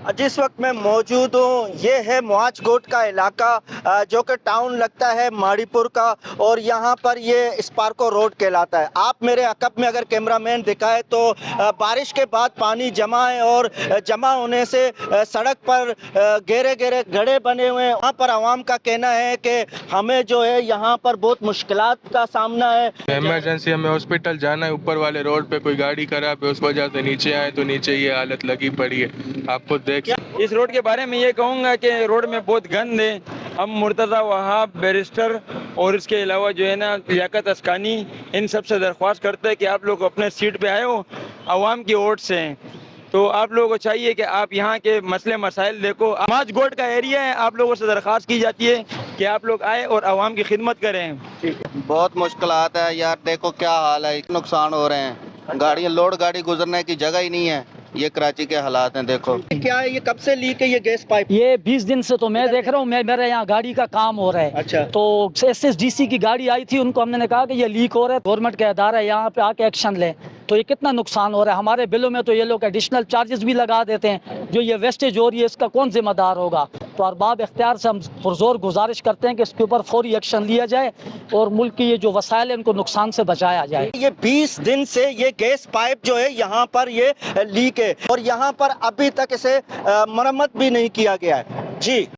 जिस वक्त मैं मौजूद हूँ ये है मुआजकोट का इलाका जो कि टाउन लगता है माड़ीपुर का, और यहाँ पर ये स्पार्को रोड कहलाता है। आप मेरे अकब में अगर कैमरामैन दिखाए तो बारिश के बाद पानी जमा है और जमा होने से सड़क पर गहरे गहरे गड्ढे बने हुए हैं। वहाँ पर आवाम का कहना है कि हमें जो है यहाँ पर बहुत मुश्किलात का सामना है। इमरजेंसी हमें हॉस्पिटल जाना है, ऊपर वाले रोड पे कोई गाड़ी खराब है, उस वजह से नीचे आए तो नीचे ये हालत लगी पड़ी है। आप खुद देख। इस रोड के बारे में ये कहूँगा कि रोड में बहुत गंद है। हम मुर्तज़ा वहाब बैरिस्टर और इसके अलावा जो है ना लियाकत अस्कानी, इन सब से दरख्वास्त करते हैं कि आप लोग अपने सीट पे आए हो, आवाम की वोट से हैं, तो आप लोगों को चाहिए कि आप यहाँ के मसले मसाइल देखो। मुआजकोट का एरिया है, आप लोगों से दरख्वास्त की जाती है कि आप लोग आए और आवाम की खिदमत करें। बहुत मुश्किलात है यार, देखो क्या हाल है, नुकसान हो रहे हैं, गाड़ियाँ लोड गाड़ी गुजरने की जगह ही नहीं है। ये कराची के हालात हैं। देखो क्या है, ये कब से लीक है ये गैस पाइप? ये 20 दिन से तो मैं देख रहा हूँ, मेरे यहाँ गाड़ी का काम हो रहा है। अच्छा। तो SSDC की गाड़ी आई थी, उनको हमने कहा कि ये लीक हो रहा है, गवर्नमेंट का इदारा है, यहाँ पे आके एक्शन ले। तो ये कितना नुकसान हो रहा है हमारे बिलों में, तो ये लोग एडिशनल चार्जेस भी लगा देते हैं। जो ये वेस्टेज हो रही है इसका कौन जिम्मेदार होगा? तो अरबाब इख्तियार से हम पुरजोर गुजारिश करते हैं कि इसके ऊपर फौरी एक्शन लिया जाए और मुल्क की ये जो वसाइल है उनको नुकसान से बचाया जाए। ये 20 दिन से ये गैस पाइप जो है यहाँ पर ये लीक है और यहाँ पर अभी तक इसे मरम्मत भी नहीं किया गया है। जी।